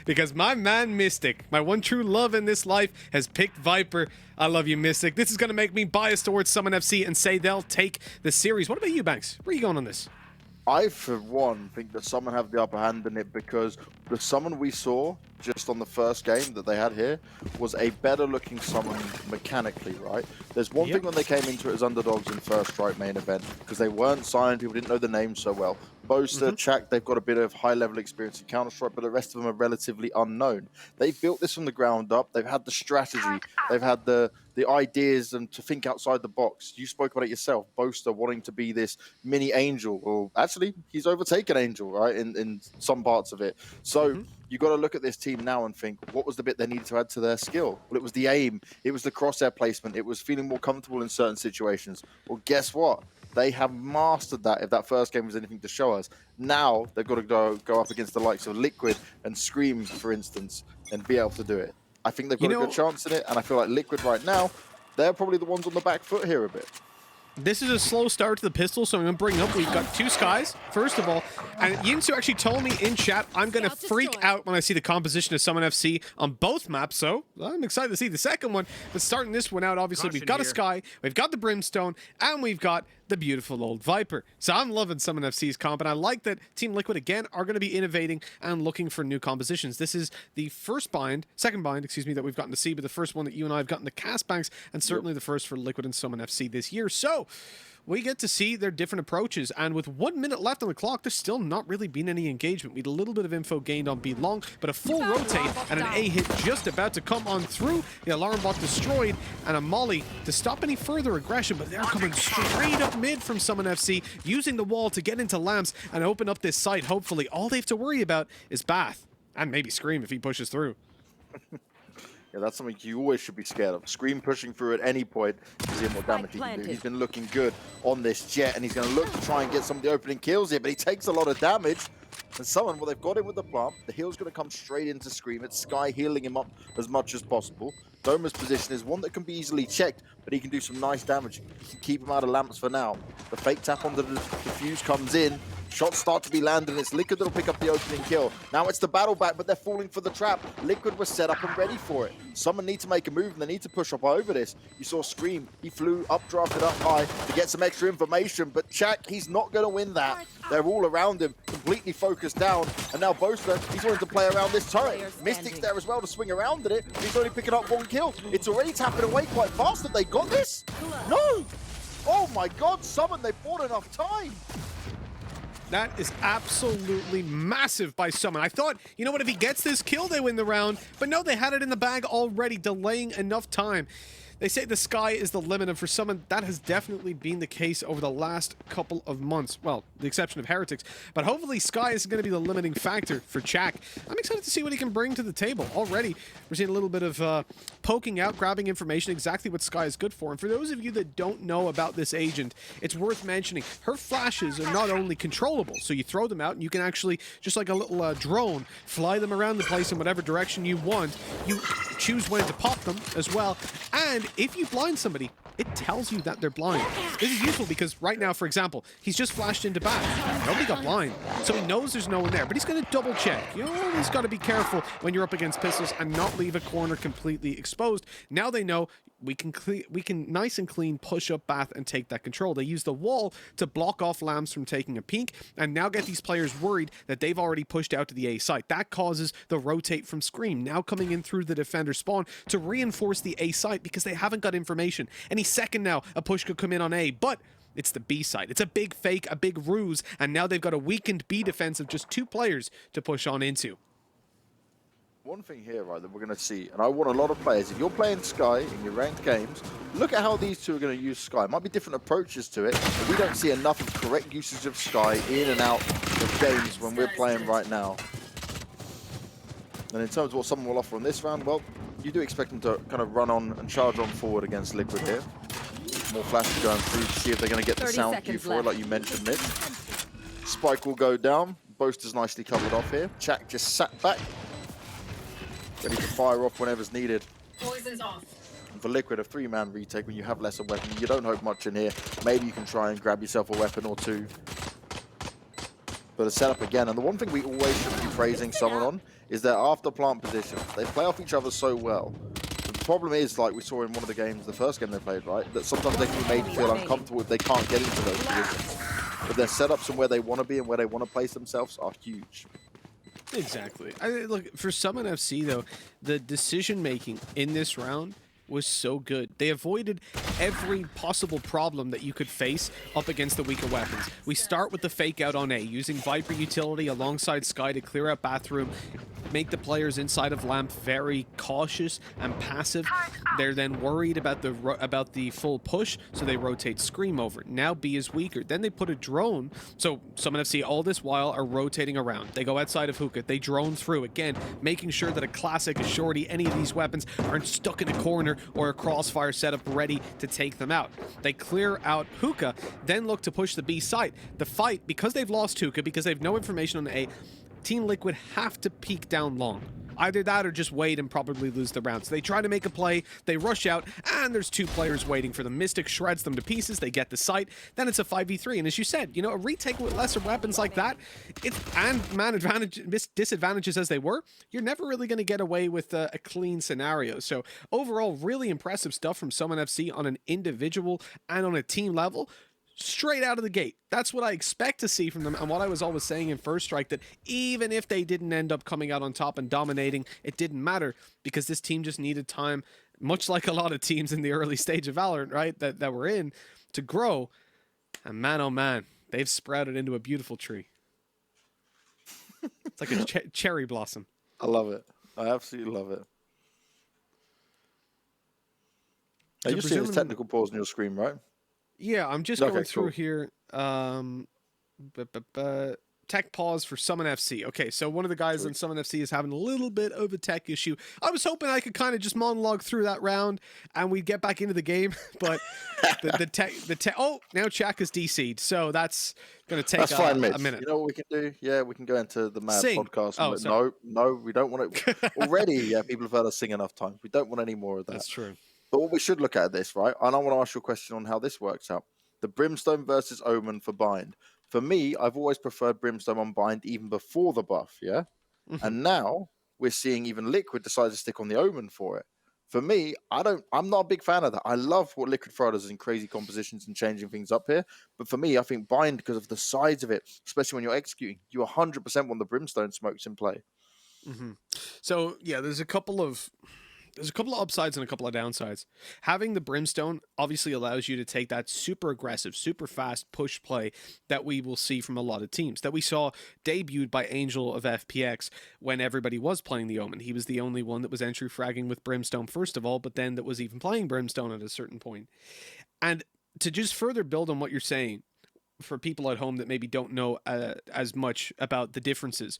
because my man Mystic, my one true love in this life, has picked Viper. I love you, Mystic. This is going to make me biased towards SUMN FC and say they'll take the series. What about you, Banks? Where are you going on this? I, for one, think that SUMN have the upper hand in it because the SUMN we saw just on the first game that they had here was a better-looking SUMN mechanically, right? There's one thing when they came into it as underdogs in first strike main event because they weren't signed, people didn't know the names so well. Boaster, Chak, they've got a bit of high-level experience in Counter-Strike, but the rest of them are relatively unknown. They've built this from the ground up. They've had the strategy. They've had the ideas and to think outside the box. You spoke about it yourself, Boaster wanting to be this mini Angel. Well, actually, he's overtaken Angel, right, in some parts of it. So you got to look at this team now and think, what was the bit they needed to add to their skill? Well, it was the aim. It was the crosshair placement. It was feeling more comfortable in certain situations. Well, guess what? They have mastered that if that first game was anything to show us. Now they've got to go up against the likes of Liquid and Scream, for instance, and be able to do it. I think they've got a good chance in it, and I feel like Liquid right now, they're probably the ones on the back foot here a bit. This is a slow start to the pistol, so I'm going to bring up, we've got two Skies, first of all. And Yinsu actually told me in chat, I'm going to freak out when I see the composition of SUMN FC on both maps, so I'm excited to see the second one. But starting this one out, obviously, we've got a Sky, we've got the Brimstone, and we've got the beautiful old Viper. So I'm loving SUMN FC's comp, and I like that Team Liquid, again, are going to be innovating and looking for new compositions. This is the second bind, excuse me, that we've gotten to see, but the first one that you and I have gotten to cast, Banks, and certainly the first for Liquid and SUMN FC this year. So we get to see their different approaches, and with 1 minute left on the clock, there's still not really been any engagement. We had a little bit of info gained on B long, but a full rotate and an A hit just about to come on through. The alarm bot destroyed, and a molly to stop any further aggression, but they're coming straight up mid from SUMN FC, using the wall to get into lamps and open up this site. Hopefully, all they have to worry about is Bath, and maybe Scream if he pushes through. Yeah, that's something you always should be scared of. Scream pushing through at any point to see what damage he can do. He's been looking good on this Jet, and he's going to look to try and get some of the opening kills here, but he takes a lot of damage. And SUMN, well, they've got him with the plant. The heal's going to come straight into Scream. It's Sky healing him up as much as possible. Doma's position is one that can be easily checked, but he can do some nice damage. He can keep him out of lamps for now. The fake tap on the defuse comes in. Shots start to be landing. It's Liquid that'll pick up the opening kill. Now it's the battle back, but they're falling for the trap. Liquid was set up and ready for it. SUMN need to make a move, and they need to push up over this. You saw Scream. He flew up, drafted up high to get some extra information, but Chak, he's not going to win that. They're all around him, completely focused down. And now Boaster, he's wanting to play around this turret. Mystic's there as well to swing around at it. He's only picking up one kill. It's already tapping away quite fast. Have they got this? No! Oh my god, SUMN, they bought enough time. That is absolutely massive by SUMN. I thought, you know what, if he gets this kill, they win the round. But no, they had it in the bag already, delaying enough time. They say the sky is the limit, and for SUMN, that has definitely been the case over the last couple of months. Well, the exception of Heretics. But hopefully sky is going to be the limiting factor for Chak. I'm excited to see what he can bring to the table. Already, we're seeing a little bit of poking out, grabbing information, exactly what Sky is good for. And for those of you that don't know about this agent, it's worth mentioning, her flashes are not only controllable, so you throw them out and you can actually, just like a little drone, fly them around the place in whatever direction you want. You choose when to pop them as well. And if you blind somebody, it tells you that they're blind. This is useful because right now, for example, he's just flashed into back. Nobody got blind, so he knows there's no one there, but he's going to double check. You always got to be careful when you're up against pistols and not leave a corner completely exposed. Now they know we can nice and clean push up Bath and take that control. They use the wall to block off Lambs from taking a peek, and now get these players worried that they've already pushed out to the A site. That causes the rotate from Scream, now coming in through the defender spawn to reinforce the A site because they haven't got information. Any second now, a push could come in on A, but it's the B site. It's a big fake, a big ruse, and now they've got a weakened B defense of just 2 players to push on into. One thing here, right, that we're going to see, and I want a lot of players, if you're playing Sky in your ranked games, look at how these two are going to use Sky. It might be different approaches to it, but we don't see enough of correct usage of Sky in and out of games when we're playing right now. And in terms of what someone will offer on this round, well, you do expect them to kind of run on and charge on forward against Liquid here. More flashes going through to see if they're going to get the sound cue for it, like you mentioned, Nick. Spike will go down. Boaster's nicely covered off here. Chak just sat back, ready to fire off whenever's needed. Poison's off. And for Liquid, a 3-man retake, when you have lesser weapon, you don't hope much in here. Maybe you can try and grab yourself a weapon or two. But a setup again, and the one thing we always should be praising someone on is their after plant position. They play off each other so well. The problem is, like we saw in one of the games, the first game they played, right, that sometimes they can be made to feel uncomfortable if they can't get into those positions. But their setups and where they want to be and where they want to place themselves are huge. Exactly. Look, for SUMN FC, though, the decision-making in this round was so good. They avoided every possible problem that you could face up against the weaker weapons. We start with the fake out on A, using Viper utility alongside Sky to clear out Bathroom, make the players inside of Lamp very cautious and passive. They're then worried about the full push, so they rotate Scream over. Now B is weaker. Then they put a drone, so SUMN FC all this while are rotating around. They go outside of Hookah. They drone through, again, making sure that a Classic, a Shorty, any of these weapons aren't stuck in a corner or a crossfire setup ready to take them out. They clear out Hookah, then look to push the B site. The fight, because they've lost Hookah, because they have no information on A, Team Liquid have to peek down long. Either that or just wait and probably lose the round. So they try to make a play, they rush out, and there's two players waiting for them. Mystic shreds them to pieces, they get the site, then it's a 5v3. And as you said, you know, a retake with lesser weapons like that, disadvantages as they were, you're never really going to get away with a clean scenario. So overall, really impressive stuff from SUMN FC on an individual and on a team level. Straight out of the gate. That's what I expect to see from them, and what I was always saying in First Strike, that even if they didn't end up coming out on top and dominating, it didn't matter, because this team just needed time, much like a lot of teams in the early stage of Valorant, right, that were in, to grow. And man, oh man, they've sprouted into a beautiful tree. It's like a cherry blossom. I love it. I absolutely love it. Now, you're seeing this technical pause on your screen, right? Yeah, I'm just going through here. Tech pause for SUMN FC. Okay, so one of the guys on SUMN FC is having a little bit of a tech issue. I was hoping I could kind of just monologue through that round and we'd get back into the game, but the tech. Oh, now Chak is DC'd, so that's going to take a minute. You know what we can do? Yeah, we can go into the mad podcast. Oh, no, we don't want it. Already, yeah, people have heard us sing enough times. We don't want any more of that. That's true. But what we should look at this, right? And I want to ask you a question on how this works out. The Brimstone versus Omen for Bind. For me, I've always preferred Brimstone on Bind even before the buff, yeah? And now we're seeing even Liquid decide to stick on the Omen for it. For me, I'm not a big fan of that. I love what Liquid Fire does in crazy compositions and changing things up here. But for me, I think Bind, because of the size of it, especially when you're executing, you 100% want the Brimstone smokes in play. So, yeah, there's a couple of upsides and a couple of downsides. Having the Brimstone obviously allows you to take that super aggressive, super fast push play that we will see from a lot of teams, that we saw debuted by Angel of FPX when everybody was playing the Omen. He was the only one that was entry fragging with Brimstone first of all, but then that was even playing Brimstone at a certain point. And to just further build on what you're saying, for people at home that maybe don't know as much about the differences,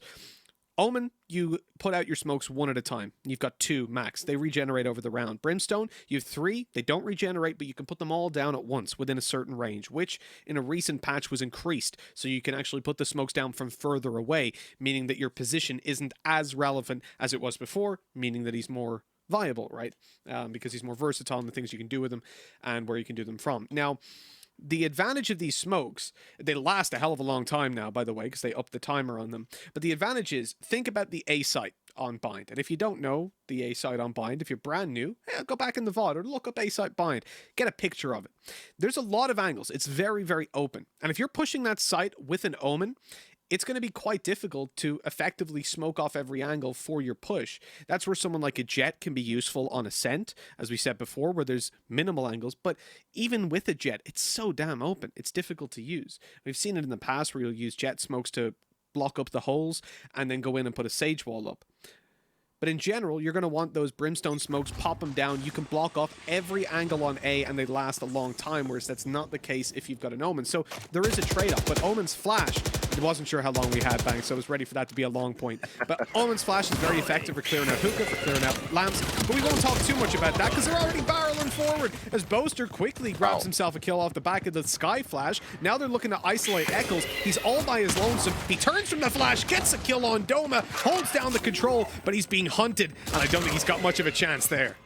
Omen, you put out your smokes one at a time. You've got 2 max. They regenerate over the round. Brimstone, you have 3. They don't regenerate, but you can put them all down at once within a certain range, which in a recent patch was increased. So you can actually put the smokes down from further away, meaning that your position isn't as relevant as it was before, meaning that he's more viable, right? Because he's more versatile in the things you can do with him and where you can do them from. Now, the advantage of these smokes, they last a hell of a long time now, by the way, because they upped the timer on them. But the advantage is, think about the A site on Bind. And if you don't know the A site on Bind, if you're brand new, go back in the VOD or look up A site Bind. Get a picture of it. There's a lot of angles. It's very, very open. And if you're pushing that site with an Omen, it's going to be quite difficult to effectively smoke off every angle for your push. That's where someone like a Jet can be useful on Ascent, as we said before, where there's minimal angles. But even with a Jet, it's so damn open. It's difficult to use. We've seen it in the past where you'll use Jet smokes to block up the holes and then go in and put a Sage Wall up. But in general, you're going to want those Brimstone smokes, pop them down. You can block off every angle on A, and they last a long time, whereas that's not the case if you've got an Omen. So there is a trade-off, but Omen's Flash, I wasn't sure how long we had, Bang, so I was ready for that to be a long point. But Omen's Flash is very effective for clearing out Hookah, for clearing out Lamps, but we won't talk too much about that, because they're already barreling forward, as Boaster quickly grabs himself a kill off the back of the Sky Flash. Now they're looking to isolate Eccles. He's all by his lonesome. He turns from the Flash, gets a kill on Doma, holds down the control, but he's being hunted, and I don't think he's got much of a chance there.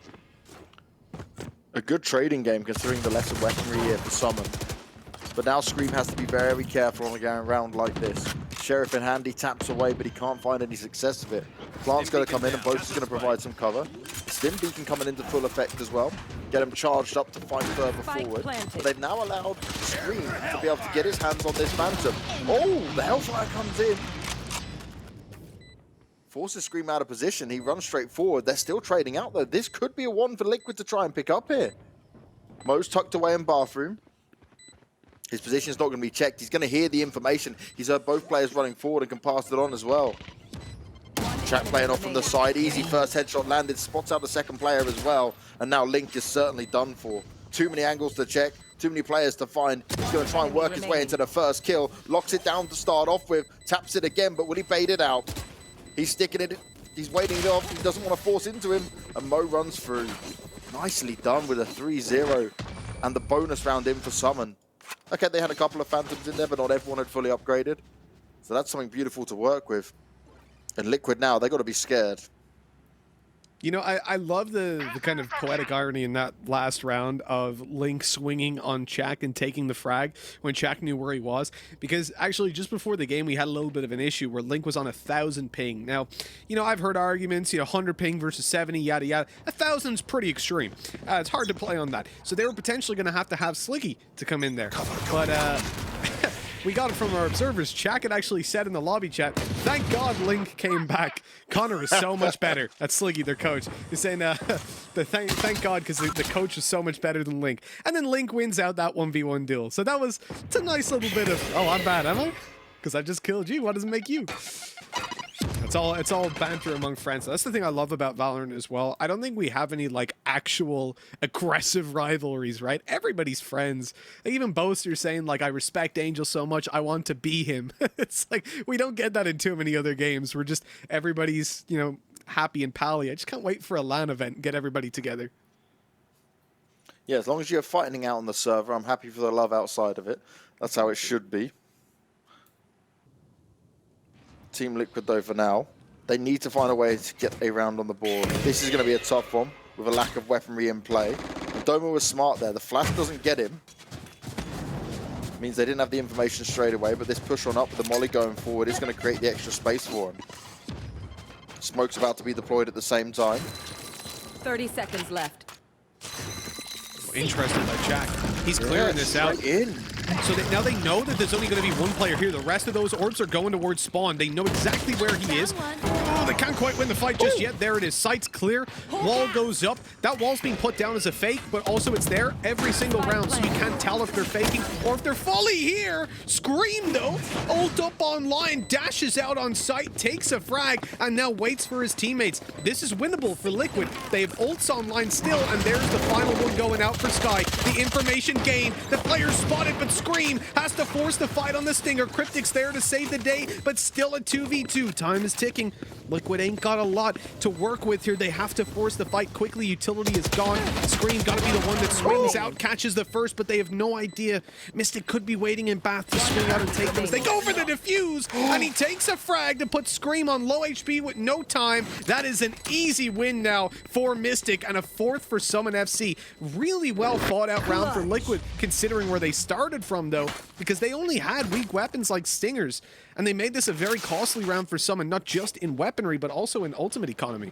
A good trading game considering the lesser weaponry here for SUMN. But now Scream has to be very careful on a going round like this. Sheriff in hand, he taps away, but he can't find any success of it. Plant's going to come in and Boast is going to provide some cover. Stim Beacon coming into full effect as well. Get him charged up to fight further forward. But they've now allowed Scream to be able to get his hands on this Phantom. Oh, the Hellfire comes in. Forces Scream out of position. He runs straight forward. They're still trading out though. This could be a one for Liquid to try and pick up here. Mo's tucked away in bathroom. His position's not going to be checked. He's going to hear the information. He's heard both players running forward and can pass it on as well. Track playing off from the side. Easy first headshot landed. Spots out the second player as well. And now Link is certainly done for. Too many angles to check. Too many players to find. He's going to try and work his way into the first kill. Locks it down to start off with. Taps it again, but will he bait it out? He's sticking it. He's waiting it off. He doesn't want to force into him. And Mo runs through. Nicely done with a 3-0. And the bonus round in for Summon. Okay, they had a couple of Phantoms in there, but not everyone had fully upgraded. So that's something beautiful to work with. And Liquid now, they got to be scared. You know, I love the kind of poetic irony in that last round of Link swinging on Chak and taking the frag when Chak knew where he was. Because actually, just before the game, we had a little bit of an issue where Link was on 1,000 ping. Now, you know, I've heard arguments, 100 ping versus 70, yada, yada. 1,000's pretty extreme. It's hard to play on that. So they were potentially going to have Sliggy to come in there. But, we got it from our observers. Chak had actually said in the lobby chat, thank God Link came back. Connor is so much better. That's Sliggy, their coach. He's saying, thank God, because the coach is so much better than Link. And then Link wins out that 1v1 duel. So it's a nice little bit of, oh, I'm bad, am I? Because I just killed you. What does it make you? It's all banter among friends. That's the thing I love about Valorant as well. I don't think we have any like actual aggressive rivalries, right? Everybody's friends. Like, even Boaster saying like, I respect Angel so much, I want to be him. It's like we don't get that in too many other games. We're just everybody's, happy and pally. I just can't wait for a LAN event and get everybody together. Yeah, as long as you're fighting out on the server, I'm happy for the love outside of it. That's how it should be. Team Liquid, though, for now, they need to find a way to get a round on the board. This is going to be a tough one with a lack of weaponry in play. And Doma was smart there. The flash doesn't get him. Means they didn't have the information straight away, but this push on up with the molly going forward is going to create the extra space for him. Smoke's about to be deployed at the same time. 30 seconds left. Interesting by Chak. He's clearing this out. In. So now they know that there's only going to be one player here. The rest of those orbs are going towards spawn. They know exactly where he is. Oh, they can't quite win the fight just yet. There it is. Sight's clear. Wall goes up. That wall's being put down as a fake, but also it's there every single round, so you can't tell if they're faking or if they're fully here. Scream, though. Ult up online. Dashes out on sight. Takes a frag, and now waits for his teammates. This is winnable for Liquid. They have ults online still, and there's the final one going out for Sky. The information gained. The player's spotted, but Scream has to force the fight on the Stinger. Cryptic's there to save the day, but still a 2v2. Time is ticking. Liquid ain't got a lot to work with here. They have to force the fight quickly. Utility is gone. Scream got to be the one that swings out, catches the first, but they have no idea. Mystic could be waiting in Bath to swing out and take them. They go for the defuse, and he takes a frag to put Scream on low HP with no time. That is an easy win now for Mystic, and a fourth for Summon FC. Really well fought out round for Liquid, considering where they started from, though, because they only had weak weapons like Stingers, and they made this a very costly round for Summon, not just in weaponry, but also in ultimate economy.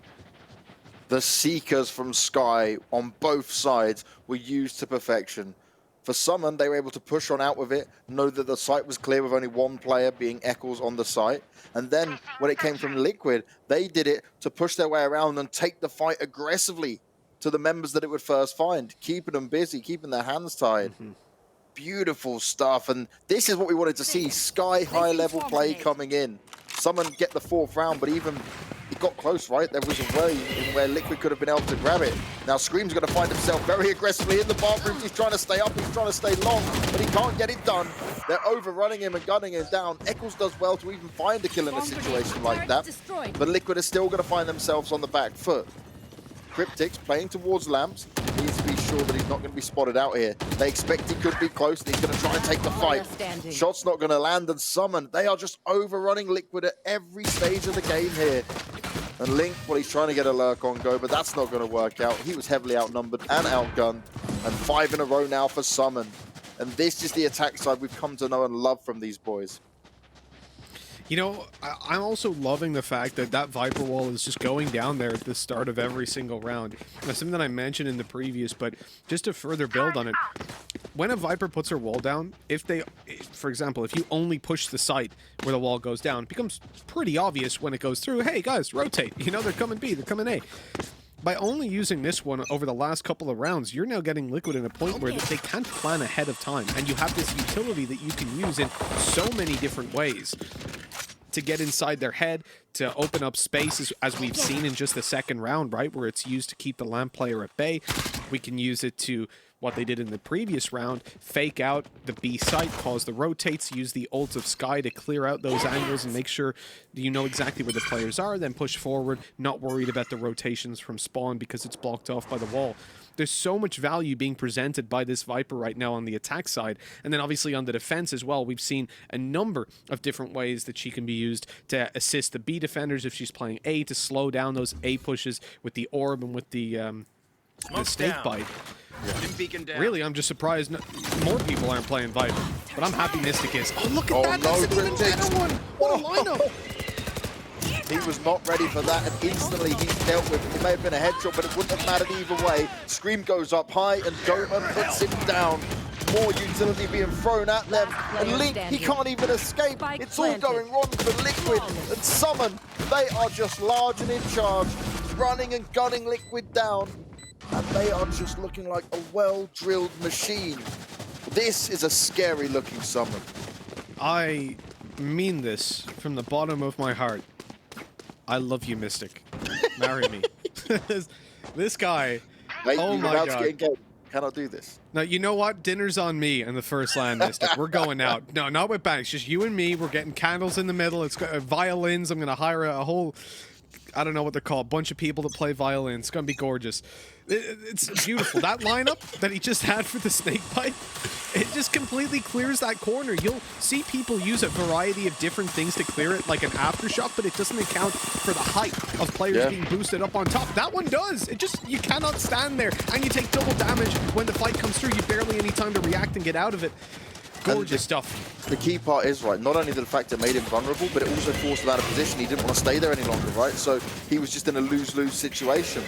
The Seekers from Sky on both sides were used to perfection. For Summon, they were able to push on out with it, know that the site was clear with only one player being Eccles on the site. And then when it came from Liquid, they did it to push their way around and take the fight aggressively to the members that it would first find, keeping them busy, keeping their hands tied. Beautiful stuff, and this is what we wanted to see. Sky high level play coming in. Summon get the fourth round, but even it got close, right? There was a way in where Liquid could have been able to grab it. Now Scream's going to find himself very aggressively in the bathroom. He's trying to stay up, he's trying to stay long, but he can't get it done. They're overrunning him and gunning him down. Eccles does well to even find a kill in a situation like that, but Liquid is still going to find themselves on the back foot. Cryptic's playing towards Lamps. He needs to be sure that he's not going to be spotted out here. They expect he could be close, and he's going to try and take the fight. Shot's not going to land, and Summon, they are just overrunning Liquid at every stage of the game here. And Link, well, he's trying to get a lurk on go, but that's not going to work out. He was heavily outnumbered and outgunned. And 5 in a row now for Summon. And this is the attack side we've come to know and love from these boys. You know, I'm also loving the fact that that Viper wall is just going down there at the start of every single round. That's something that I mentioned in the previous, but just to further build on it, when a Viper puts her wall down, for example, if you only push the site where the wall goes down, it becomes pretty obvious when it goes through, hey guys, rotate, you know, they're coming B, they're coming A. By only using this one over the last couple of rounds, you're now getting Liquid in a point where they can't plan ahead of time, and you have this utility that you can use in so many different ways to get inside their head, to open up spaces, as we've seen in just the second round, right, where it's used to keep the lamp player at bay. We can use it to, what they did in the previous round, fake out the B site, cause the rotates, use the ult of Sky to clear out those angles and make sure you know exactly where the players are, then push forward, not worried about the rotations from spawn because it's blocked off by the wall. There's so much value being presented by this Viper right now on the attack side. And then obviously on the defense as well, we've seen a number of different ways that she can be used to assist the B defenders if she's playing A, to slow down those A pushes with the orb and with the snake bite. Really, I'm just surprised more people aren't playing Viper. But I'm happy Mystic is. Oh, look at that! That's an even better one! What a lineup! He was not ready for that, and instantly he's dealt with it. It may have been a headshot, but it wouldn't have mattered either way. Scream goes up high, and Doma puts him down. More utility being thrown at them, and Link, he can't even escape. It's all going wrong for Liquid and SUMN. They are just large and in charge, running and gunning Liquid down, and they are just looking like a well-drilled machine. This is a scary-looking SUMN. I mean this from the bottom of my heart. I love you, Mystic. Marry me. This guy. Mate, oh my god. god. Cannot do this. Now, you know what? Dinner's on me in the first land, Mystic. We're going out. No, not with Banks. Just you and me. We're getting candles in the middle. It's got violins. I'm going to hire a whole, I don't know what they're called, bunch of people to play violins. It's going to be gorgeous. It's beautiful. That lineup that he just had for the snake bite, it just completely clears that corner. You'll see people use a variety of different things to clear it, like an aftershock, but it doesn't account for the height of players being boosted up on top. That one does. It just, you cannot stand there, and you take double damage when the fight comes through. You barely any time to react and get out of it. Gorgeous stuff. The key part is, right, not only the fact it made him vulnerable, but it also forced him out of position. He didn't want to stay there any longer, right? So he was just in a lose-lose situation.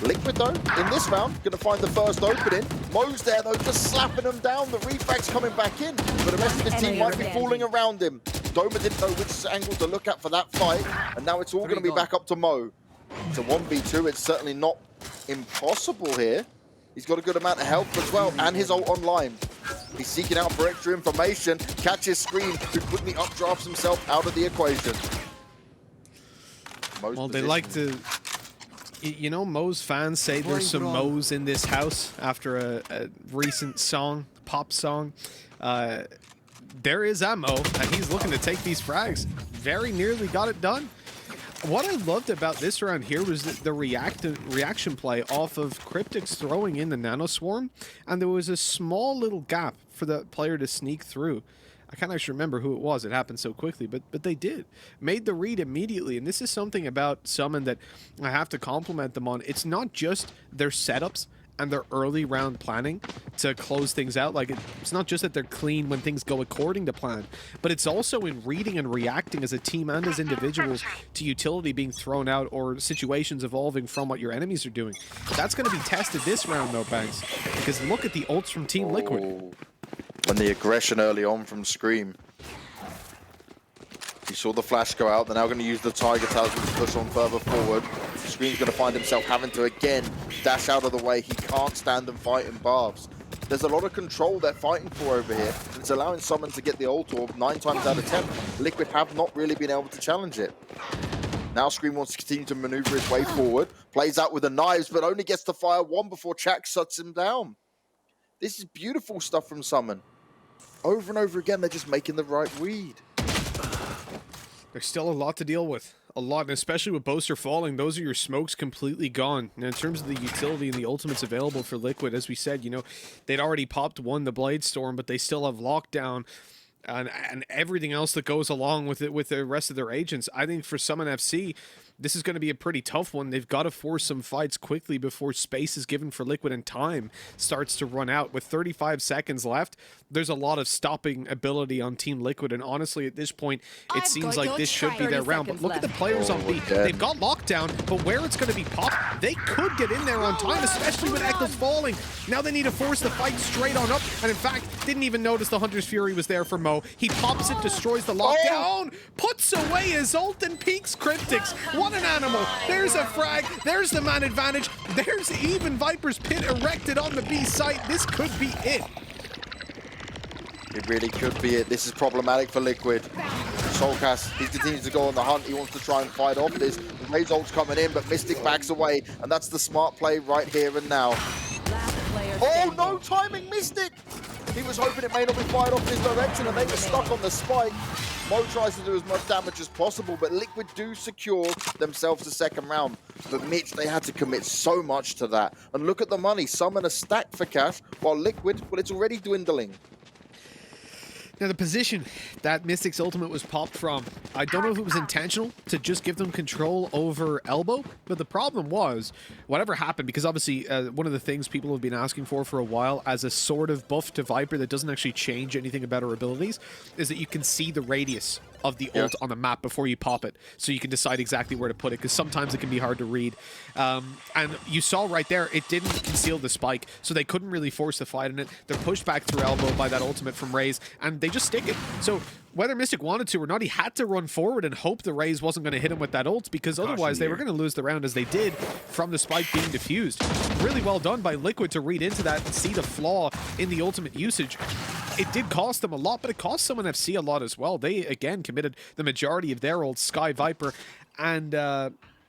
Liquid, though, in this round, going to find the first opening. Mo's there, though, just slapping him down. The refrag's coming back in, but the rest of his team might be falling around him. Doma didn't know which angle to look at for that fight, and now it's all going to be back up to Mo. It's a 1v2. It's certainly not impossible here. He's got a good amount of health as well, and his ult online. He's seeking out for extra information. Catches Scream, who quickly updrafts himself out of the equation. Well, they like to... You know, Mo's fans say there's some Mo's in this house after a recent song, pop song. There is that Mo, and he's looking to take these frags. Very nearly got it done. What I loved about this round here was the reaction play off of Cryptic's throwing in the Nano Swarm, and there was a small little gap for the player to sneak through. I can't actually remember who it was. It happened so quickly, but they did. Made the read immediately, and this is something about SUMN that I have to compliment them on. It's not just their setups and their early round planning to close things out. Like, it's not just that they're clean when things go according to plan, but it's also in reading and reacting as a team and as individuals to utility being thrown out or situations evolving from what your enemies are doing. That's going to be tested this round, though, Banks, because look at the ults from Team Liquid. And the aggression early on from Scream. You saw the flash go out. They're now going to use the Tiger Talisman to push on further forward. Scream's going to find himself having to, again, dash out of the way. He can't stand and fight in baths. There's a lot of control they're fighting for over here. It's allowing SUMN to get the ult orb 9 times out of 10. Liquid have not really been able to challenge it. Now Scream wants to continue to maneuver his way forward. Plays out with the knives, but only gets to fire one before Chak shuts him down. This is beautiful stuff from SUMN. Over and over again, they're just making the right read. There's still a lot to deal with. A lot, and especially with Boaster falling, those are your smokes completely gone. And in terms of the utility and the ultimates available for Liquid, as we said, you know, they'd already popped one, the Blade Storm, but they still have lockdown and everything else that goes along with it with the rest of their agents. I think for SUMN FC, this is going to be a pretty tough one. They've got to force some fights quickly before space is given for Liquid and time starts to run out. With 35 seconds left, there's a lot of stopping ability on Team Liquid, and honestly, at this point, it seems like this should be their round. But look at the players on B. They've got lockdown, but where it's going to be popped, they could get in there on time, especially with Echo's falling. Now they need to force the fight straight on up, and in fact, didn't even notice the Hunter's Fury was there for Mo. He pops it, destroys the lockdown, puts away his ult, and peeks Cryptics. What an animal. There's a frag. There's the man advantage. There's even Viper's pit erected on the B site. This could be it. It really could be it. This is problematic for Liquid. Soulcast, he continues to go on the hunt. He wants to try and fight off this. Ray's ult's coming in, but Mystic backs away, and that's the smart play right here and now. Oh, no timing, Mystic! He was hoping it may not be fired off in his direction, and they were stuck on the spike. Mo tries to do as much damage as possible, but Liquid do secure themselves the second round. But Mitch, they had to commit so much to that. And look at the money. Summon a stack for cash, while Liquid, well, it's already dwindling. Now, the position that Mystic's ultimate was popped from, I don't know if it was intentional to just give them control over Elbow, but the problem was, whatever happened, because obviously one of the things people have been asking for a while as a sort of buff to Viper that doesn't actually change anything about her abilities, is that you can see the radius of the ult on the map before you pop it, so you can decide exactly where to put it, because sometimes it can be hard to read. And you saw right there, it didn't conceal the spike, so they couldn't really force the fight in it. They're pushed back through Elbow by that ultimate from Raze, and they just stick it. So whether Mystic wanted to or not, he had to run forward and hope the Raze wasn't going to hit him with that ult, because otherwise they were going to lose the round as they did from the spike being diffused. Really well done by Liquid to read into that and see the flaw in the ultimate usage. It did cost them a lot, but it cost SUMN FC a lot as well. They, again, committed the majority of their ult, Sky Viper, and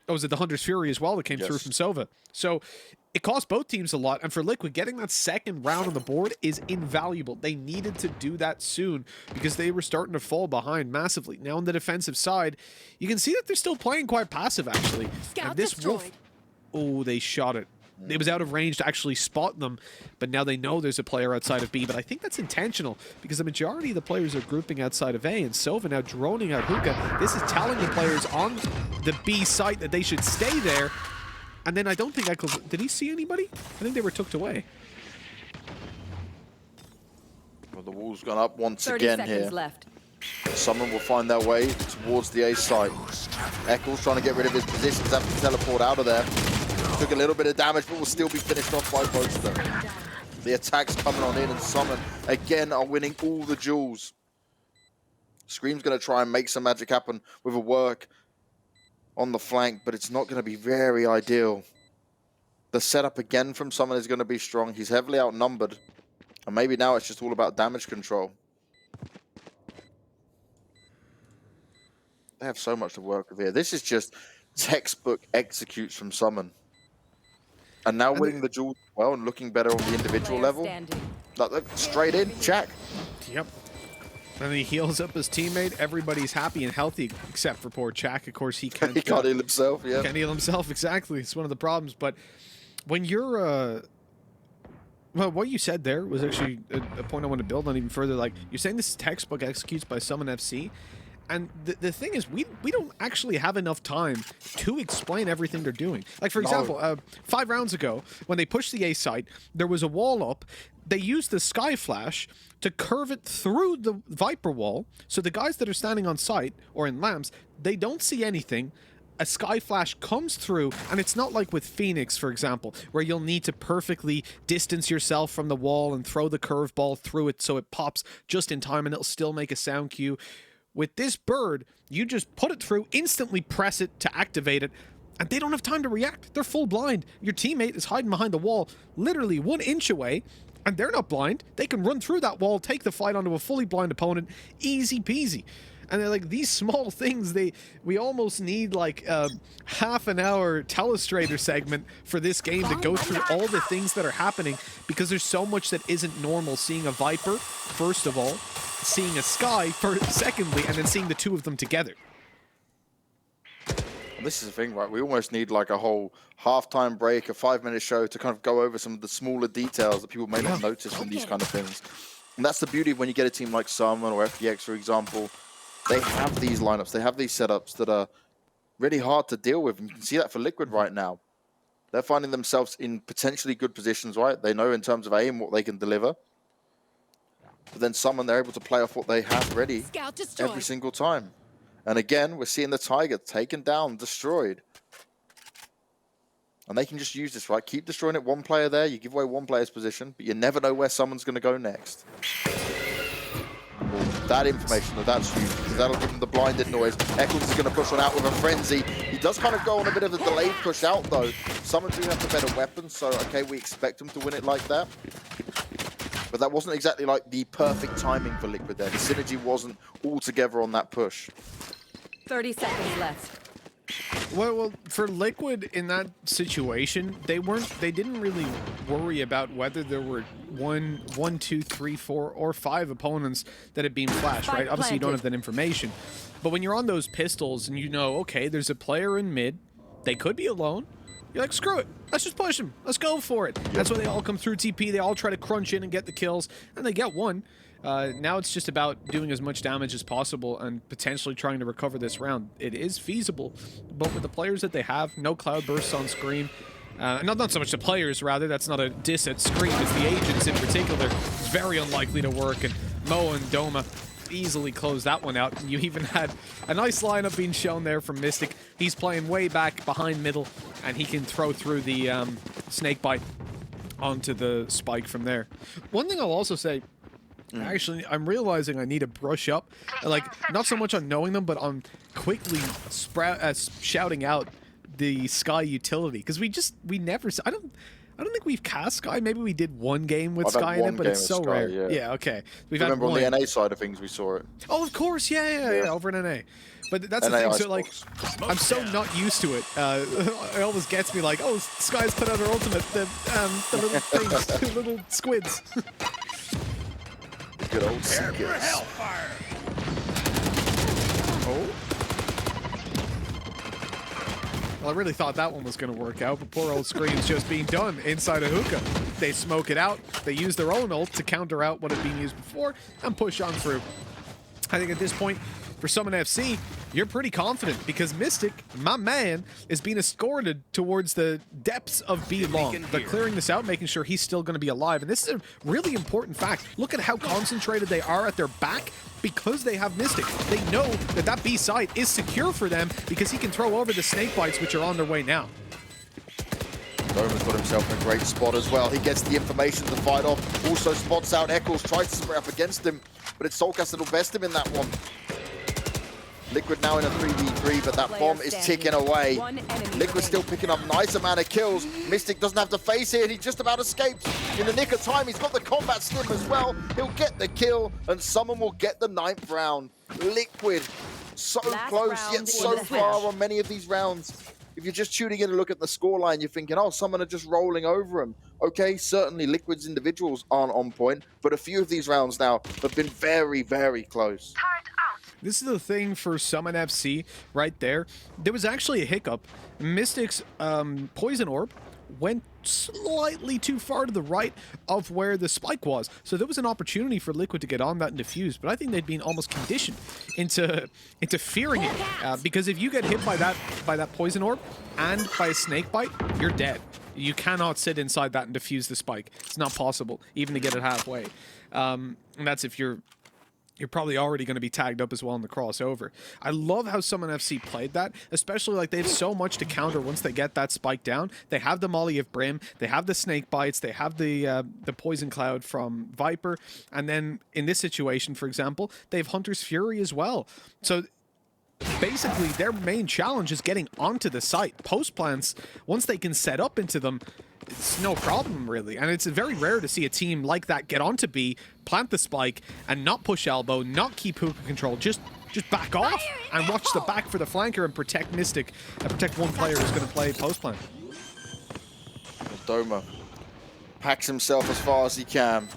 was it the Hunter's Fury as well that came through from Sova. So it cost both teams a lot, and for Liquid, getting that second round on the board is invaluable. They needed to do that soon because they were starting to fall behind massively. Now on the defensive side, you can see that they're still playing quite passive, actually. Scout this destroyed. Wolf, oh, they shot it. It was out of range to actually spot them, but now they know there's a player outside of B, but I think that's intentional because the majority of the players are grouping outside of A, and Sova now droning out Hookah. This is telling the players on the B site that they should stay there, and then I don't think Eccles... Did he see anybody? I think they were tucked away. Well, the wall's gone up once 30 again seconds here. left. Someone will find their way towards the A site. Eccles trying to get rid of his positions, having to teleport out of there. Took a little bit of damage, but will still be finished off by both of them. The attacks coming on in, and SUMN, again, are winning all the jewels. Scream's going to try and make some magic happen with a work on the flank, but it's not going to be very ideal. The setup again from SUMN is going to be strong. He's heavily outnumbered, and maybe now it's just all about damage control. They have so much to work with here. This is just textbook executes from SUMN. And now winning the jewels well and looking better on the individual level. Like, straight in, Jack. Yep. And he heals up his teammate. Everybody's happy and healthy except for poor Jack. Of course, he can't. He can't heal himself, yeah. Can't heal himself, exactly. It's one of the problems. But when you're... well, what you said there was actually a point I want to build on even further. Like, you're saying this textbook executes by SUMN FC. And the thing is, we don't actually have enough time to explain everything they're doing. Like, for example, 5 rounds ago, when they pushed the A site, there was a wall up. They used the Sky Flash to curve it through the Viper wall. So the guys that are standing on site or in lamps, they don't see anything. A Sky Flash comes through, and it's not like with Phoenix, for example, where you'll need to perfectly distance yourself from the wall and throw the curveball through it so it pops just in time and it'll still make a sound cue. With this bird, you just put it through, instantly press it to activate it, and they don't have time to react. They're full blind. Your teammate is hiding behind the wall, literally 1 inch away, and they're not blind. They can run through that wall, take the fight onto a fully blind opponent, easy peasy. And they're like, these small things, we almost need like a half-an-hour telestrator segment for this game to go through all the things that are happening, because there's so much that isn't normal. Seeing a Viper, first of all, seeing a Sky, secondly, and then seeing the two of them together. This is the thing, right? We almost need like a whole halftime break, a 5-minute show to kind of go over some of the smaller details that people may not notice from these kind of things. And that's the beauty of when you get a team like SUMN or FDX, for example. They have these lineups, they have these setups that are really hard to deal with. And you can see that for Liquid right now. They're finding themselves in potentially good positions, right? They know in terms of aim what they can deliver. But then SUMN, they're able to play off what they have ready every single time. And again, we're seeing the Tiger taken down, destroyed. And they can just use this, right? Keep destroying it. One player there, you give away one player's position, but you never know where someone's going to go next. That information, that's huge, because that'll give them the blinded noise. Eccles is going to push one out with a frenzy. He does kind of go on a bit of a delayed push out, though. SUMN do have the better weapon, so, okay, we expect them to win it like that. But that wasn't exactly like the perfect timing for Liquid there. The synergy wasn't all together on that push. 30 seconds left. Well, for Liquid in that situation, they didn't really worry about whether there were one, two, three, four, or five opponents that had been flashed, right? Obviously, you don't have that information. But when you're on those pistols and you know, okay, there's a player in mid, they could be alone. You're like, screw it. Let's just push them. Let's go for it. That's why they all come through TP. They all try to crunch in and get the kills, and they get one. Now it's just about doing as much damage as possible and potentially trying to recover this round. It is feasible, but with the players that they have, no cloud bursts on Scream. Not so much the players, rather. That's not a diss at Scream. It's the agents in particular. It's very unlikely to work, and Mo and Doma easily closed that one out. And you even had a nice lineup being shown there from Mystic. He's playing way back behind middle, and he can throw through the snake bite onto the spike from there. One thing I'll also say, actually, I'm realizing I need to brush up, like, not so much on knowing them, but on quickly shouting out the Sky utility, because we never, I don't think we've cast Sky. Maybe we did one game with Sky in it, but it's so rare. Yeah, okay. We've had remember one. on the NA side of things, we saw it. Oh, of course, yeah, over in NA. But that's the thing, so like, I'm so not used to it. It always gets me like, oh, Sky's put out her ultimate, the little things, the little squids. Good old Seekers. Oh. Well, I really thought that one was going to work out, but poor old Scream's just being done inside a hookah. They smoke it out, they use their own ult to counter out what had been used before, and push on through. I think at this point, for SUMN FC, you're pretty confident, because Mystic, my man, is being escorted towards the depths of B long. They're clearing this out, making sure he's still going to be alive. And this is a really important fact. Look at how concentrated they are at their back, because they have Mystic. They know that that B side is secure for them, because he can throw over the snake bites, which are on their way now. Doma's got himself in a great spot as well. He gets the information to fight off. Also spots out Eccles, tries to spray up against him, but it's Soulcast that'll best him in that one. Liquid now in a 3v3, but that bomb is ticking away. Liquid still picking up nice amount of kills. Mystic doesn't have to face it. He just about escapes in the nick of time. He's got the combat stim as well. He'll get the kill, and SUMN will get the 9th round. Liquid, so close, yet so far on many of these rounds. If you're just tuning in and look at the scoreline, you're thinking, oh, SUMN are just rolling over him. Okay, certainly Liquid's individuals aren't on point, but a few of these rounds now have been very, very close. This is the thing for SUMN FC right there. There was actually a hiccup. Mystic's Poison Orb went slightly too far to the right of where the spike was. So there was an opportunity for Liquid to get on that and defuse, but I think they'd been almost conditioned into fearing it. Because if you get hit by that Poison Orb and by a snake bite, you're dead. You cannot sit inside that and defuse the spike. It's not possible, even to get it halfway. And that's if you're probably already going to be tagged up as well in the crossover. I love how SUMN FC played that, especially like they have so much to counter once they get that spike down. They have the Molly of Brim, they have the Snake Bites, they have the Poison Cloud from Viper, and then in this situation, for example, they have Hunter's Fury as well. So basically, their main challenge is getting onto the site. Post plants, once they can set up into them, it's no problem, really. And it's very rare to see a team like that get onto B, plant the spike, and not push elbow, not keep hookah control, just back off and watch the back for the flanker and protect Mystic, and protect one player who's going to play post plant. Doma packs himself as far as he can.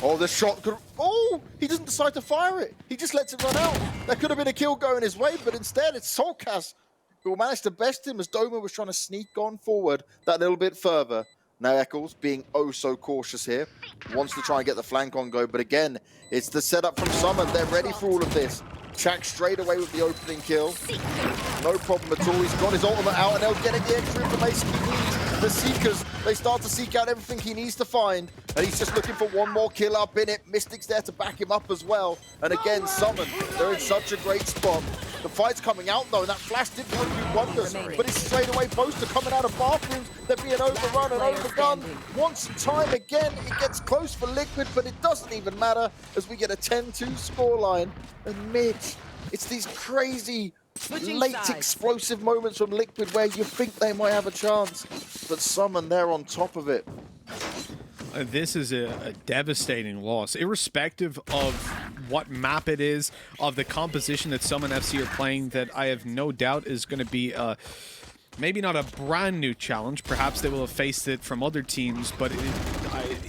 Oh, the shot could... Oh, he doesn't decide to fire it. He just lets it run out. There could have been a kill going his way, but instead it's Soulcast who will manage to best him as Doma was trying to sneak on forward that little bit further. Now Eccles, being oh so cautious here, wants to try and get the flank on go, but again, it's the setup from SUMN. They're ready for all of this. Shaq straight away with the opening kill. No problem at all. He's got his ultimate out, and they're getting the extra information he needs. The Seekers, they start to seek out everything he needs to find, and he's just looking for one more kill up in it. Mystic's there to back him up as well. And again, Summon, they're in such a great spot. The fight's coming out though, and that flash did work you wonders. But it's straight away poster coming out of bathrooms. They're being overrun and overdone. Want some time again. It gets close for Liquid, but it doesn't even matter as we get a 10-2 scoreline. And Mitch, it's these crazy late explosive moments from Liquid where you think they might have a chance, but Summon, they're on top of it. This is a devastating loss, irrespective of what map it is, of the composition that SUMN FC are playing, that I have no doubt is going to be maybe not a brand new challenge. Perhaps they will have faced it from other teams, but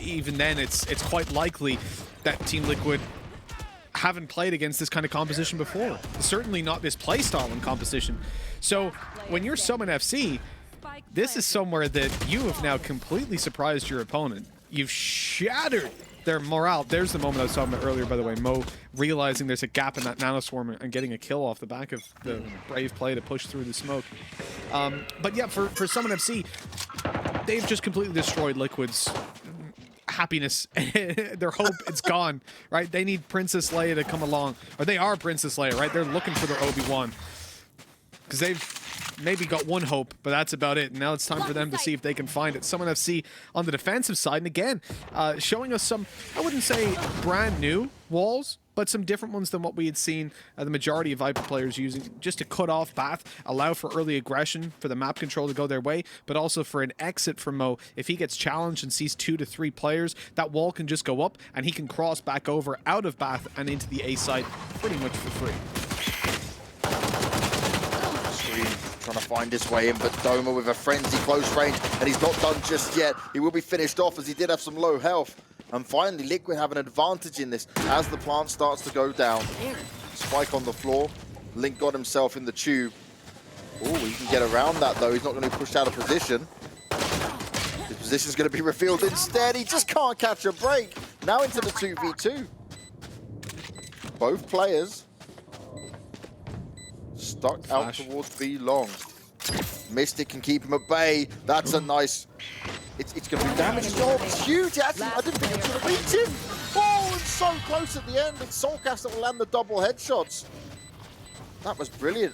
even then, it's quite likely that Team Liquid haven't played against this kind of composition before. Certainly not this playstyle and composition. So when you're SUMN FC, this is somewhere that you have now completely surprised your opponent. You've shattered their morale. There's the moment I was talking about earlier, by the way. Mo realizing there's a gap in that nanoswarm and getting a kill off the back of the brave play to push through the smoke. But yeah, for SUMN FC, they've just completely destroyed Liquid's happiness. Their hope, it's gone, right? They need Princess Leia to come along. Or they are Princess Leia, right? They're looking for their Obi-Wan. Because they've maybe got one hope, but that's about it. And now it's time for them to see if they can find it. SUMN FC on the defensive side, and again, showing us some, I wouldn't say brand new walls, but some different ones than what we had seen the majority of Viper players using, just to cut off Bath, allow for early aggression, for the map control to go their way, but also for an exit from Mo. If he gets challenged and sees 2 to 3 players, that wall can just go up, and he can cross back over out of Bath and into the A side pretty much for free. Trying to find his way in, but Doma with a frenzy close range, and he's not done just yet. He will be finished off as he did have some low health. And finally, Liquid have an advantage in this as the plant starts to go down. Spike on the floor. Link got himself in the tube. Oh, he can get around that though. He's not going to be pushed out of position. His position's going to be revealed instead. He just can't catch a break. Now into the 2v2. Both players stuck out towards B long. Mystic can keep him at bay. That's a nice... It's going to be damaged. Oh, it's huge. Actually, I didn't think it was going to reach him. Oh, it's so close at the end. It's Soulcast that will land the double headshots. That was brilliant.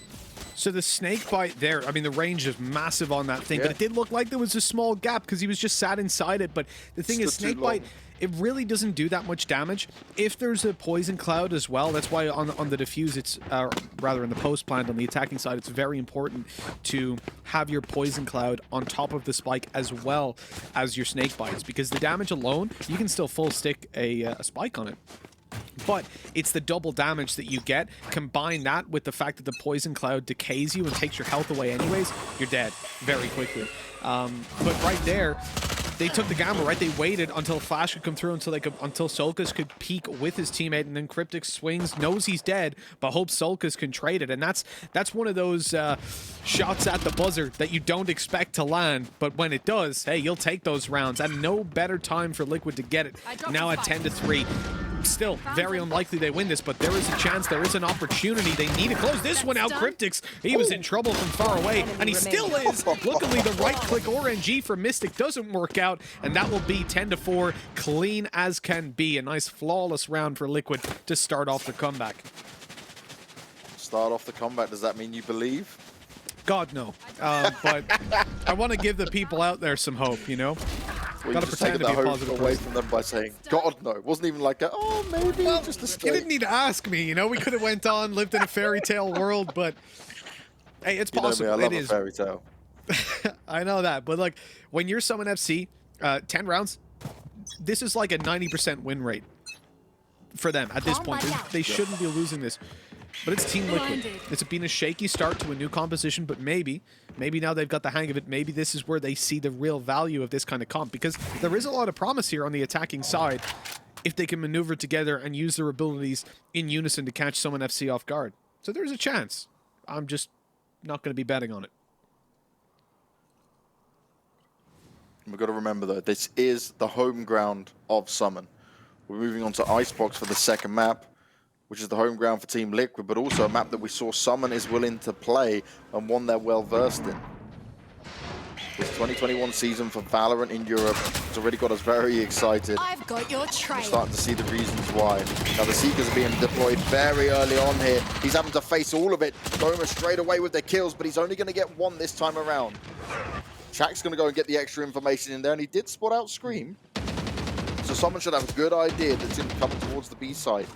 So the snake bite there, I mean, the range is massive on that thing, but it did look like there was a small gap because he was just sat inside it. But the thing is, snake bite, it really doesn't do that much damage. If there's a poison cloud as well, that's why on the diffuse, it's rather in the post plant on the attacking side, it's very important to have your poison cloud on top of the spike as well as your snake bites, because the damage alone, you can still full stick a spike on it. But it's the double damage that you get. Combine that with the fact that the poison cloud decays you and takes your health away anyways, you're dead very quickly. But right there, they took the gamble, right? They waited until Flash could come through, until Solkas could peek with his teammate, and then Cryptic swings, knows he's dead, but hopes Solkas can trade it. And that's one of those shots at the buzzer that you don't expect to land, but when it does, hey, you'll take those rounds. And no better time for Liquid to get it. Now at 10-3. Still, very unlikely they win this, but there is a chance, there is an opportunity. They need to close this one out. Cryptix, he was in trouble from far away, and he still is. Luckily, the right-click RNG for Mystic doesn't work out, and that will be 10-4, clean as can be. A nice, flawless round for Liquid to start off the comeback. Start off the comeback, does that mean you believe? God, no. But I want to give the people out there some hope, you know? Well, Gotta pretend to be a positive away person. from them by saying, God, no. It wasn't even like, oh, maybe just a straight. You didn't need to ask me, you know? We could have went on, lived in a fairy tale world, but hey, it's possible. You know me, I love a fairy tale. I know that, but like, when you're SUMN FC, 10 rounds, this is like a 90% win rate for them at this point. They shouldn't be losing this. But it's Team Liquid. It's been a shaky start to a new composition, but maybe now they've got the hang of it. Maybe this is where they see the real value of this kind of comp, because there is a lot of promise here on the attacking side if they can maneuver together and use their abilities in unison to catch SUMN FC off guard. So there's a chance. I'm just not going to be betting on it. We've got to remember, though, this is the home ground of SUMN. We're moving on to Icebox for the second map. which is the home ground for Team Liquid, but also a map that we saw SUMN is willing to play and one they're well versed in. This 2021 season for Valorant in Europe has already got us very excited. I've got your trail. We're starting to see the reasons why. Now the Seekers are being deployed very early on here. He's having to face all of it. Doma straight away with their kills, but he's only going to get one this time around. Shaq's going to go and get the extra information in there, and he did spot out Scream. So someone should have a good idea that's going to come towards the B site.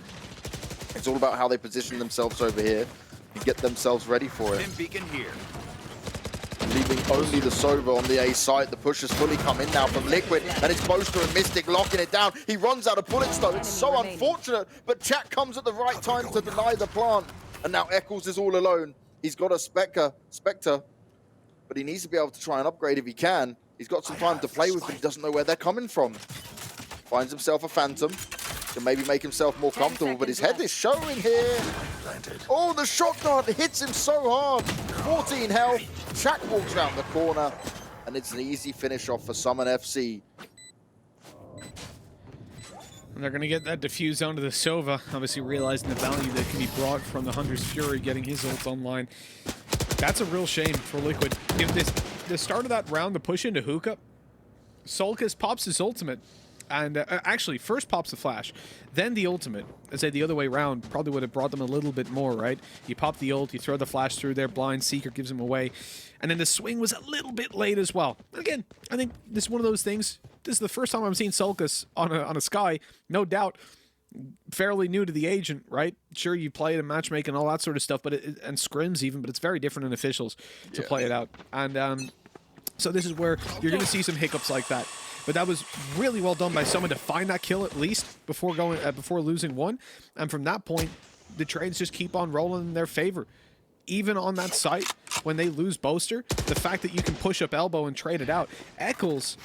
It's all about how they position themselves over here and get themselves ready for it. Beacon here. Leaving only the Sova on the A site. The push has fully come in now from Liquid, and it's Boaster and Mystic locking it down. He runs out of bullets though. It's so unfortunate, but Jack comes at the right time to deny the plant. And now Eccles is all alone. He's got a Spectre, but he needs to be able to try and upgrade if he can. He's got some time to play with, but he doesn't know where they're coming from. Finds himself a Phantom. Can maybe make himself more comfortable, but his head is showing here. Oh, the shot dart hits him so hard. 14 health. Shaq walks around the corner, and it's an easy finish off for SUMN FC. And they're going to get that diffuse onto the Sova, obviously realizing the value that can be brought from the Hunter's Fury getting his ult online. That's a real shame for Liquid. If the start of that round, the push into Hookah, Solkis pops his ultimate. And actually, first pops the flash, then the ultimate. I'd say the other way around probably would have brought them a little bit more, right? You pop the ult, you throw the flash through there, blind Seeker gives him away. And then the swing was a little bit late as well. Again, I think this is one of those things. This is the first time I've seen Solkis on a Sky, no doubt. Fairly new to the agent, right? Sure, you play it in matchmaking and all that sort of stuff, but and scrims even, but it's very different in officials to play it out. And so this is where you're going to see some hiccups like that. But that was really well done by someone to find that kill at least before losing one. And from that point, the trades just keep on rolling in their favor. Even on that site, when they lose Boaster, the fact that you can push up elbow and trade it out. Eccles,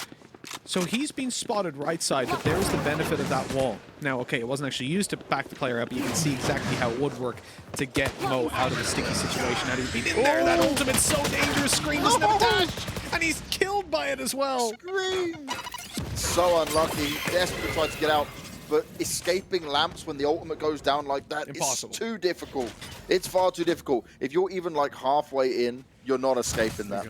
so he's been spotted right side, but there's the benefit of that wall. Now, okay, it wasn't actually used to back the player up, but you can see exactly how it would work to get Mo out of a sticky situation. Had he been in there, that ultimate's so dangerous. Scream doesn't have a dash, and he's killed by it as well. Scream! So unlucky. Desperate tried to get out, but escaping lamps when the ultimate goes down like that is too difficult. It's far too difficult. If you're even like halfway in, you're not escaping that.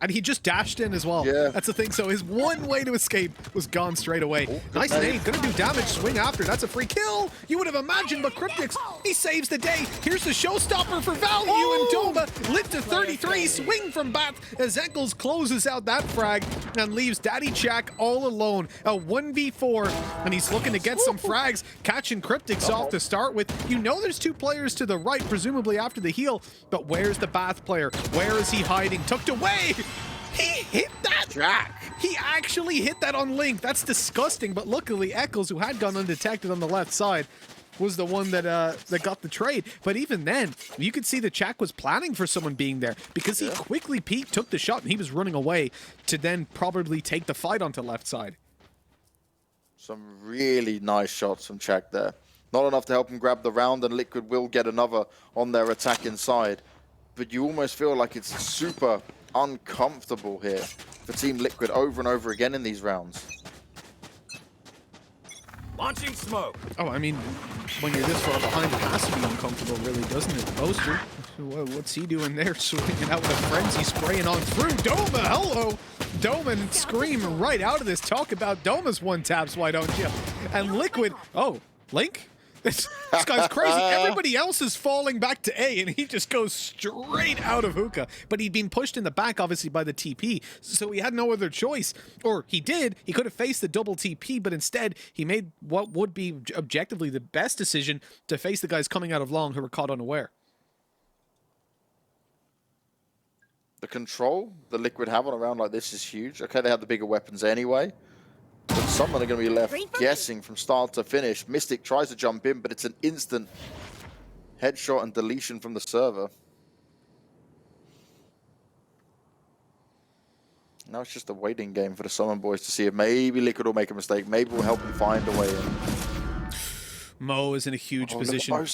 And he just dashed in as well. Yeah. That's the thing. So his one way to escape was gone straight away. Nice nade. Gonna do damage. Swing after. That's a free kill. You would have imagined, but Cryptix, he saves the day. Here's the showstopper for value. And Doma lit to 33. Swing from Bat as Eccles closes out that frag and leaves Daddy Jack all alone. A 1v4. And he's looking to get some frags. Catching Cryptix off to start with. You know there's two players to the right, presumably after the heal. But where's the Bath player? Where is he hiding? Tucked away. He hit that! Jack! He actually hit that on Link. That's disgusting, but luckily Eccles, who had gone undetected on the left side, was the one that got the trade. But even then, you could see that Jack was planning for someone being there because he quickly peeked, took the shot, and he was running away to then probably take the fight onto left side. Some really nice shots from Jack there. Not enough to help him grab the round, and Liquid will get another on their attack inside. But you almost feel like it's super uncomfortable here for Team Liquid over and over again in these rounds. Launching smoke. Oh, I mean, when you're this far behind, it has to be uncomfortable, really, doesn't it? Boaster, what's he doing there? Swinging out with a frenzy, spraying on through. Doma, hello! Doma and Scream right out of this. Talk about Doma's one taps, why don't you? And Liquid, oh, Link? This guy's crazy. Everybody else is falling back to A, and he just goes straight out of Hookah. But he'd been pushed in the back, obviously, by the TP, so he had no other choice. Or he did. He could have faced the double TP, but instead, he made what would be objectively the best decision to face the guys coming out of long who were caught unaware. The control the Liquid have on a round like this is huge. Okay, they have the bigger weapons anyway. But someone are going to be left guessing from start to finish. Mystic tries to jump in, but it's an instant headshot and deletion from the server. Now it's just a waiting game for the SUMN boys to see if maybe Liquid will make a mistake. Maybe we'll help them find a way in. Mo is in a huge position.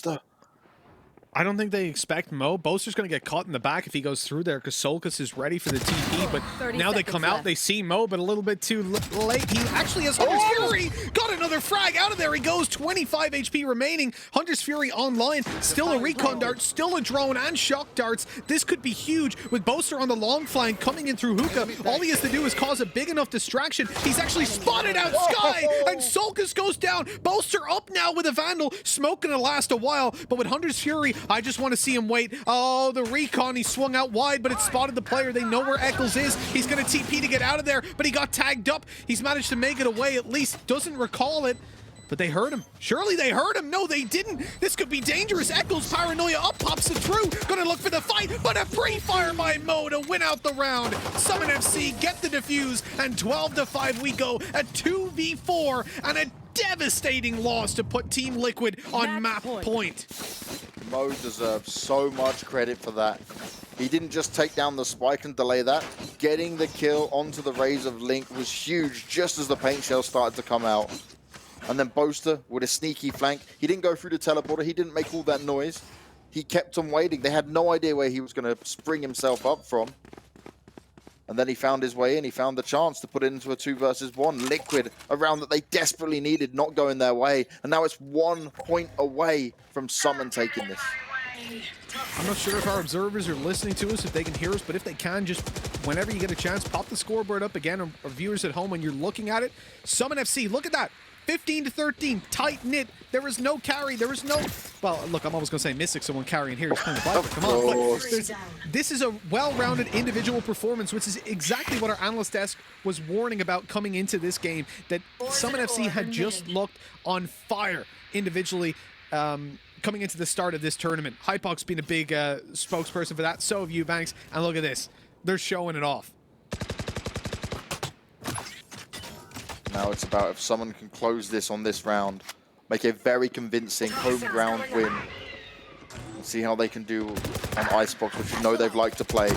I don't think they expect Mo. Boaster's going to get caught in the back if he goes through there because Solkus is ready for the TP, but 30 now they come out, left. they see Mo, but a little bit too late. He actually has Hunter's Fury! Got another frag out of there, he goes, 25 HP remaining. Hunter's Fury online, still a recon dart, still a drone, and shock darts. This could be huge with Boaster on the long flank coming in through Hookah. All he has to do is cause a big enough distraction. He's actually spotted out Sky, and Solkus goes down. Boaster up now with a Vandal. Smoke gonna last a while, but with Hunter's Fury, I just want to see him wait. Oh, the recon, he swung out wide, but it spotted the player. They know where Eccles is. He's going to TP to get out of there, but he got tagged up. He's managed to make it away at least. Doesn't recall it, but they heard him. Surely they heard him. No, they didn't. This could be dangerous. Eccles, paranoia up, pops it through. Gonna look for the fight, but a pre-fire by Mo to win out the round. Summon FC get the defuse, and 12-5 we go at 2v4, and a devastating loss to put Team Liquid on map point. Mo deserves so much credit for that. He didn't just take down the spike and delay that. Getting the kill onto the Rays of Link was huge just as the paint shell started to come out. And then Boaster with a sneaky flank. He didn't go through the teleporter. He didn't make all that noise. He kept on waiting. They had no idea where he was going to spring himself up from. And then he found his way in. He found the chance to put it into a 2 versus 1. Liquid, a round that they desperately needed, not going their way. And now it's 1 point away from SUMN taking this. I'm not sure if our observers are listening to us, if they can hear us, but if they can, just whenever you get a chance, pop the scoreboard up again, or viewers at home when you're looking at it. SUMN FC, look at that. 15-13, tight-knit. There was no carry. There was no... Well, look, I'm always going to say Mystic, someone carrying here. He's playing the Bible. Come on. This is a well-rounded individual performance, which is exactly what our analyst desk was warning about coming into this game, that SUMN FC had just looked on fire individually coming into the start of this tournament. Hypox being a big spokesperson for that. So have you, Banks. And look at this. They're showing it off. Now it's about if someone can close this on this round, make a very convincing home ground win. And see how they can do on Icebox, which you know they've liked to play.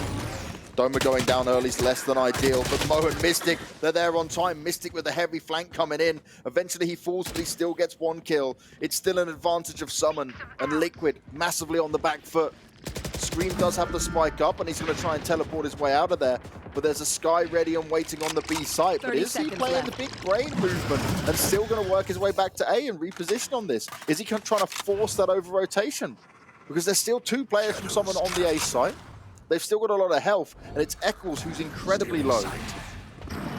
Doma going down early is less than ideal, but Mo and Mystic, they're there on time. Mystic with a heavy flank coming in. Eventually he falls, but he still gets 1 kill. It's still an advantage of SUMN, and Liquid massively on the back foot. Scream does have the spike up, and he's going to try and teleport his way out of there. But there's a Sky ready and waiting on the B site. But is he playing the big brain movement and still going to work his way back to A and reposition on this? Is he trying to force that over rotation? Because there's still 2 players from someone on the A site. They've still got a lot of health, and it's Eccles who's incredibly low.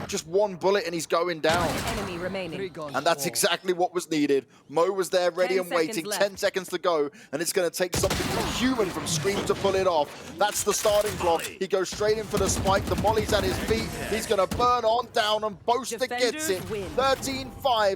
Just 1 bullet and he's going down. Enemy remaining. And that's exactly what was needed. Mo was there ready and waiting, 10 seconds to go, and it's going to take something human from Scream to pull it off. That's the starting block. He goes straight in for the spike. The molly's at his feet. He's going to burn on down, and Boaster gets it. 13-5.